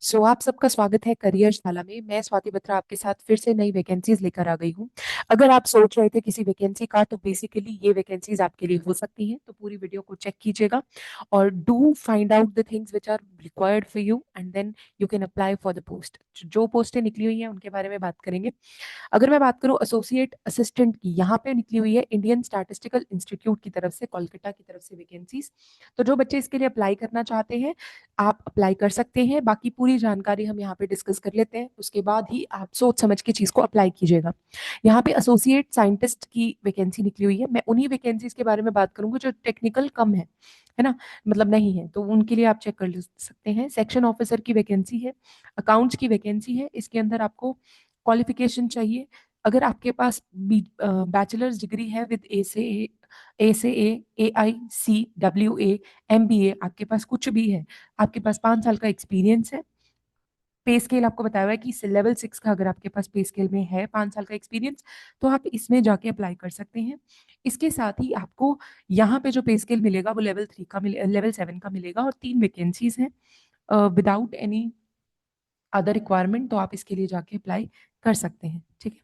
आप सबका स्वागत है करियर शाला में। मैं स्वाति बत्रा आपके साथ फिर से नई वैकेंसीज लेकर आ गई हूँ। अगर आप सोच रहे थे किसी वैकेंसी का, तो बेसिकली ये वैकेंसीज आपके लिए हो सकती हैं। तो पूरी वीडियो को चेक कीजिएगा और do find out the things which are required for you and then you can apply for the post. जो पोस्टें निकली हुई हैं उनके बारे में बात करेंगे। अगर मैं बात करूं एसोसिएट असिस्टेंट की, यहाँ पे निकली हुई है इंडियन स्टैटिस्टिकल इंस्टीट्यूट की तरफ से, कोलकाता की तरफ से वैकेंसीज। तो जो बच्चे इसके लिए अप्लाई करना चाहते हैं, आप अप्लाई कर सकते हैं। बाकी पूरी जानकारी हम यहाँ पे डिस्कस कर लेते हैं, उसके बाद ही आप सोच समझ के चीज को अप्लाई कीजिएगा। यहाँ पे एसोसिएट साइंटिस्ट की वैकेंसी निकली हुई है। मैं उन्हीं वैकेंसीज के बारे में बात करूंगी जो टेक्निकल कम है ना, मतलब नहीं है, तो उनके लिए आप चेक कर सकते हैं। सेक्शन ऑफिसर की वैकेंसी है, अकाउंट्स की वैकेंसी है। इसके अंदर आपको क्वालिफिकेशन चाहिए। अगर आपके पास बैचलर्स डिग्री है विद ACA, AICWA, MBA, आपके पास कुछ भी है, आपके पास 5 साल का एक्सपीरियंस है। पे स्केल आपको बताया हुआ है कि लेवल 6 का अगर आपके पास पे स्केल में है 5 साल का एक्सपीरियंस, तो आप इसमें जाके अप्लाई कर सकते हैं। इसके साथ ही आपको यहाँ पे जो पे स्केल मिलेगा वो लेवल 3 का लेवल 7 का मिलेगा, और 3 वैकेंसीज हैं विदाउट एनी अदर रिक्वायरमेंट। तो आप इसके लिए जाके अप्लाई कर सकते हैं, ठीक है।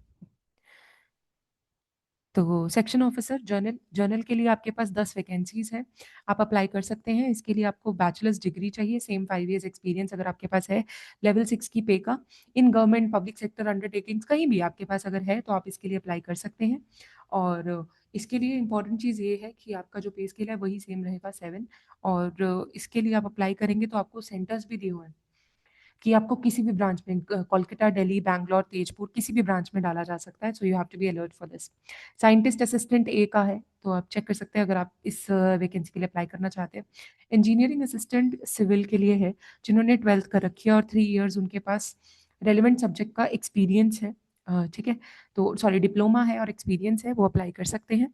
तो सेक्शन ऑफिसर जर्नल जर्नल के लिए आपके पास 10 वैकेंसीज हैं, आप अप्लाई कर सकते हैं। इसके लिए आपको बैचलर्स डिग्री चाहिए, सेम 5 इयर्स एक्सपीरियंस अगर आपके पास है, लेवल 6 की पे का, in government public sector undertakings कहीं भी आपके पास अगर है तो आप इसके लिए अप्लाई कर सकते हैं। और इसके लिए इंपॉर्टेंट चीज़ ये है कि आपका जो पे स्केल है वही सेम रहेगा 7। और इसके लिए आप अप्लाई करेंगे तो आपको सेंटर्स भी दिए हुए हैं कि आपको किसी भी ब्रांच में कोलकाता, दिल्ली, बैंगलोर, तेजपुर, किसी भी ब्रांच में डाला जा सकता है। So you have to be alert for this. Scientist assistant A का है, तो आप चेक कर सकते हैं अगर आप इस वैकेंसी के लिए अप्लाई करना चाहते हैं। इंजीनियरिंग असिस्टेंट सिविल के लिए है, जिन्होंने 12th कर रखी है और 3 इयर्स उनके पास रेलिवेंट सब्जेक्ट का एक्सपीरियंस है, ठीक है, तो सॉरी डिप्लोमा है और एक्सपीरियंस है, वो अप्लाई कर सकते हैं।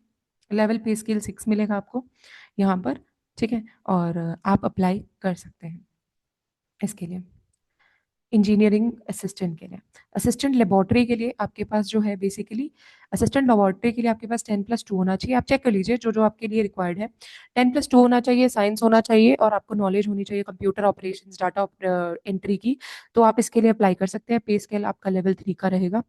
लेवल पे स्केल 6 मिलेगा आपको यहाँ पर, ठीक है, और आप अप्लाई कर सकते हैं इसके लिए। इंजीनियरिंग असिस्टेंट के लिए, असिस्टेंट लेबोरेटरी के लिए आपके पास जो है बेसिकली, असिस्टेंट लेबोरेटरी के लिए आपके पास 10+2 होना चाहिए। आप चेक कर लीजिए जो जो आपके लिए रिक्वायर्ड है। 10+2 होना चाहिए, साइंस होना चाहिए, और आपको नॉलेज होनी चाहिए कंप्यूटर ऑपरेशन, डाटा एंट्री की। तो आप इसके लिए अप्लाई कर सकते हैं। पे स्केल आपका लेवल 3 का रहेगा,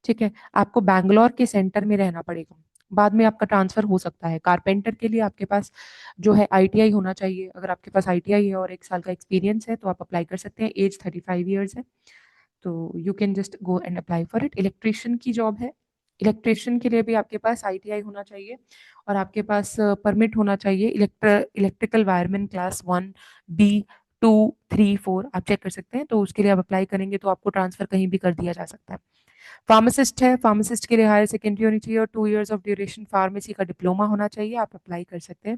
ठीक है। आपको बैंगलोर के सेंटर में रहना पड़ेगा, बाद में आपका ट्रांसफर हो सकता है। कारपेंटर के लिए आपके पास जो है ITI होना चाहिए। अगर आपके पास ITI है और 1 साल का एक्सपीरियंस है तो आप अप्लाई कर सकते हैं। एज 35 ईयर्स है, तो you can just go and apply for it. Electrician की जॉब है, इलेक्ट्रिशियन के लिए भी आपके पास ITI होना चाहिए, और आपके पास परमिट होना चाहिए इलेक्ट्रिकल वायरमैन क्लास 1, B, 2, 3, 4, आप चेक कर सकते हैं। तो उसके लिए आप अप्लाई करेंगे तो आपको ट्रांसफर कहीं भी कर दिया जा सकता है। फार्मासिस्ट है, फार्मासिस्ट के लिए हायर सेकेंडरी होनी चाहिए और 2 इयर्स ऑफ ड्यूरेशन फार्मेसी का डिप्लोमा होना चाहिए, आप अप्लाई कर सकते हैं।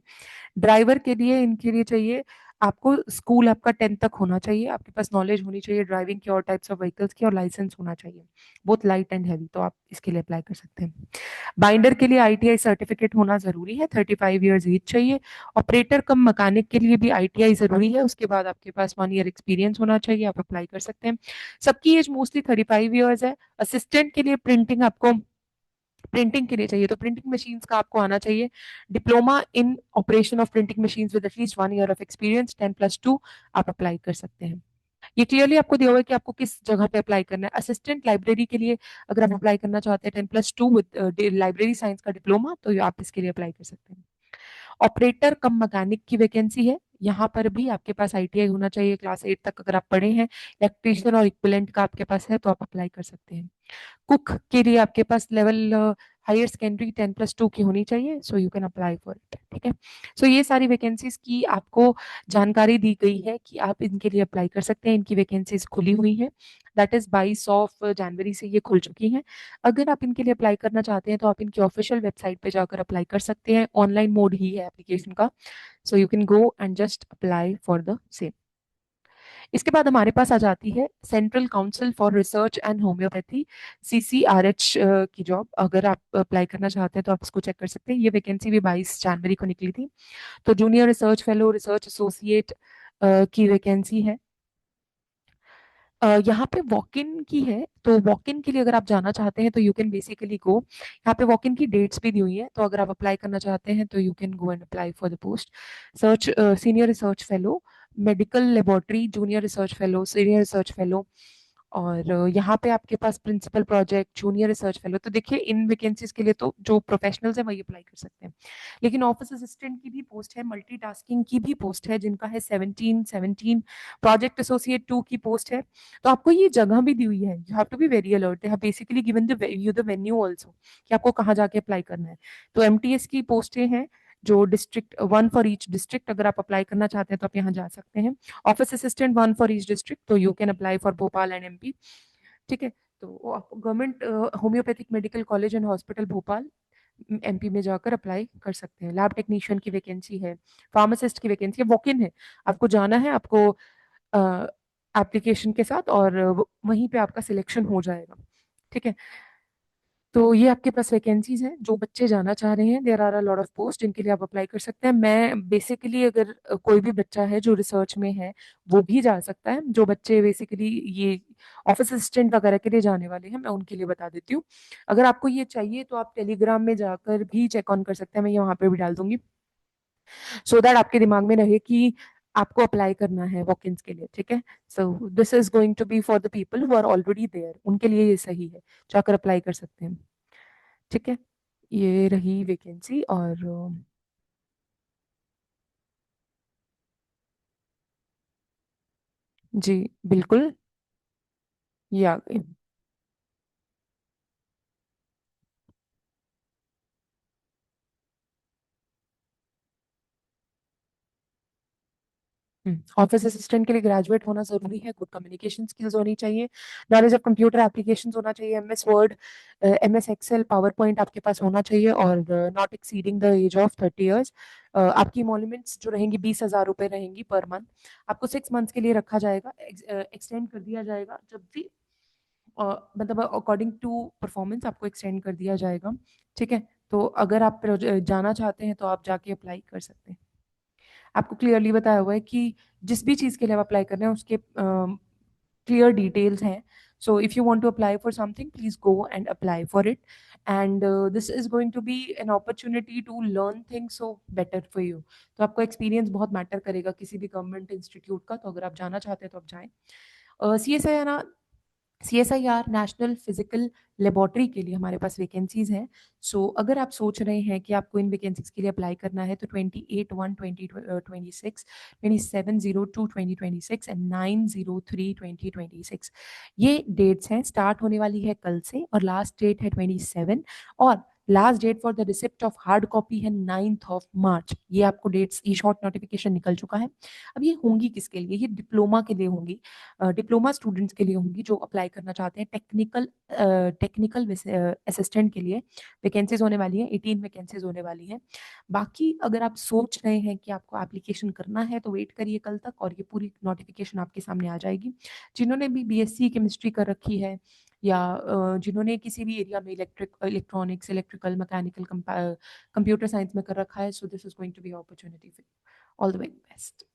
ड्राइवर के लिए, इनके लिए चाहिए आपको स्कूल आपका 10th तक होना चाहिए, आपके पास नॉलेज होनी चाहिए ड्राइविंग की और टाइप्स ऑफ व्हीकल्स की, और लाइसेंस होना चाहिए, बहुत लाइट एंड हैवी। तो आप इसके लिए अप्लाई कर सकते हैं। बाइंडर के लिए ITI सर्टिफिकेट होना जरूरी है, 35 ईयर्स एज चाहिए। ऑपरेटर कम मैकेनिक के लिए भी ITI जरूरी है, उसके बाद आपके पास 1 ईयर एक्सपीरियंस होना चाहिए, आप अप्लाई कर सकते हैं। सबकी एज मोस्टली 35 ईयर्स है। असिस्टेंट के लिए प्रिंटिंग आपको, प्रिंटिंग के लिए चाहिए तो प्रिंटिंग मशीन्स का आपको आना चाहिए। Diploma in operation of printing machines with at least 1 year of experience, 10+2, आप अप्लाई कर सकते हैं। ये क्लियरली आपको दिया हुआ है कि आपको किस जगह पे अप्लाई करना है। असिस्टेंट लाइब्रेरी के लिए अगर आप अप्लाई करना चाहते हैं 10+2 विद लाइब्रेरी साइंस का डिप्लोमा, तो आप इसके लिए अप्लाई कर सकते हैं। ऑपरेटर कम मैकेनिक की वैकेंसी है, यहाँ पर भी आपके पास ITI होना चाहिए, क्लास 8 तक अगर आप पढ़े हैं, इलेक्ट्रीशियन और इक्विवेलेंट का आपके पास है तो आप अप्लाई कर सकते हैं। कुक के लिए आपके पास लेवल हायर सेकेंडरी 10+2 की होनी चाहिए, so you can apply for it, ठीक है। सो ये सारी वैकेंसीज की आपको जानकारी दी गई है कि आप इनके लिए अप्लाई कर सकते हैं। इनकी वैकेंसीज खुली हुई हैं, दैट इज 22 जनवरी से ये खुल चुकी हैं। अगर आप इनके लिए अप्लाई करना चाहते हैं तो आप इनकी ऑफिशियल वेबसाइट पे जाकर अप्लाई कर सकते हैं, ऑनलाइन मोड ही है एप्लीकेशन का, so you can go and just apply for the same. इसके बाद हमारे पास आ जाती है central council for research and homeopathy, CCRH की जॉब। अगर आप अप्लाई करना चाहते हैं तो आप इसको चेक कर सकते हैं। ये वैकेंसी भी 22 जनवरी को निकली थी। तो junior research fellow, research associate की वैकेंसी है। यहाँ पे वॉक इन की है, तो वॉक इन के लिए अगर आप जाना चाहते हैं तो यू कैन बेसिकली गो, यहाँ पे वॉक इन की डेट्स भी दी हुई है, तो अगर आप अप्लाई करना चाहते हैं तो you can go and apply for the post. Senior research fellow medical laboratory junior research fellow, senior research fellow, और यहाँ पे आपके पास principal project junior research fellow. तो देखिए इन वैकेंसीज के लिए तो जो प्रोफेशनल्स हैं वही अप्लाई कर सकते हैं, लेकिन ऑफिस असिस्टेंट की भी पोस्ट है, मल्टीटास्किंग की भी पोस्ट है जिनका है 17 प्रोजेक्ट एसोसिएट 2 की पोस्ट है। तो आपको ये जगह भी दी हुई है, you have to be very alert, they have basically given the venue also कि आपको कहाँ जाके अप्लाई करना है। तो एमटीएस की पोस्टें हैं जो district, one for each district, अगर आप अप्लाई करना चाहते हैं तो आप यहाँ जा सकते हैं। Office assistant one for each district, तो you can apply for Bhopal and MP. ठीक है, तो आप government homeopathic medical college and hospital Bhopal MP में जाकर अप्लाई कर सकते हैं। लैब टेक्नीशियन की वैकेंसी है, फार्मासिस्ट की वैकेंसी है, वॉक इन है, आपको जाना है, आपको एप्लीकेशन के साथ, और वहीं पे आपका सिलेक्शन हो जाएगा। ठीक है, तो ये आपके पास वैकेंसीज हैं, जो बच्चे जाना चाह रहे हैं, there are a lot of post जिनके लिए आप अप्लाई कर सकते हैं। मैं बेसिकली अगर कोई भी बच्चा है जो रिसर्च में है वो भी जा सकता है, जो बच्चे बेसिकली ये ऑफिस असिस्टेंट वगैरह के लिए जाने वाले हैं मैं उनके लिए बता देती हूँ। अगर आपको ये चाहिए तो आप टेलीग्राम में जाकर भी चेक ऑन कर सकते हैं, मैं ये वहाँ पे भी डाल दूंगी, सो दैट आपके दिमाग में रहे कि आपको अप्लाई करना है वॉक इन के लिए। ठीक है, so this is going to be for the people who are already there, उनके लिए ये सही है, जाकर अप्लाई कर सकते हैं। ठीक है, ये रही वैकेंसी। और जी बिल्कुल, ये आ गई। ऑफिस असिस्टेंट के लिए ग्रेजुएट होना जरूरी है, गुड कम्युनिकेशन स्किल्स होनी चाहिए, नॉलेज ऑफ कंप्यूटर एप्लीकेशंस होना चाहिए, MS Word, MS Excel, PowerPoint आपके पास होना चाहिए, और not exceeding the age of 30 years. आपकी इमोल्यूमेंट्स जो रहेंगी 20,000 रुपए रहेंगी पर मंथ। आपको 6 मंथ्स के लिए रखा जाएगा, एक्सटेंड कर दिया जाएगा जब भी मतलब अकॉर्डिंग टू परफॉर्मेंस आपको एक्सटेंड कर दिया जाएगा। ठीक है, तो अगर आप जाना चाहते हैं तो आप जाके अप्लाई कर सकते हैं। आपको क्लियरली बताया हुआ है कि जिस भी चीज़ के लिए आप अप्लाई कर रहे हैं उसके क्लियर डिटेल्स हैं। So if you want to apply for something please go and apply for it, and this is going to be an opportunity to learn things so better for you. तो आपको experience बहुत matter करेगा किसी भी government institute का, तो अगर आप जाना चाहते हैं तो आप जाएं। सी एस आई ना, CSIR नेशनल फिजिकल लेबोरेटरी के लिए हमारे पास वैकेंसीज हैं। सो अगर आप सोच रहे हैं कि आपको इन वैकेंसीज के लिए अप्लाई करना है तो 28/1/2026, 27/02/2026 एंड 9/03/2026 ये डेट्स हैं। स्टार्ट होने वाली है कल से और लास्ट डेट है 27, और last date for the receipt of hard copy है 9 मार्च। ये आपको डेट्स, ये शॉर्ट नोटिफिकेशन निकल चुका है। अब ये होंगी किसके लिए? ये डिप्लोमा के लिए होंगी, डिप्लोमा स्टूडेंट्स के लिए होंगी जो अप्लाई करना चाहते हैं टेक्निकल असिस्टेंट के लिए। वैकेंसीज होने वाली है, 18 वैकेंसीज होने वाली हैं। बाकी अगर आप सोच रहे हैं कि आपको एप्लीकेशन करना है तो वेट करिए कल तक, और ये पूरी नोटिफिकेशन आपके सामने आ जाएगी। जिन्होंने भी बीएससी केमिस्ट्री कर रखी है, या जिन्होंने किसी भी एरिया में electronics, electrical, mechanical, computer science में कर रखा है, so this is going to be opportunity for all the very best.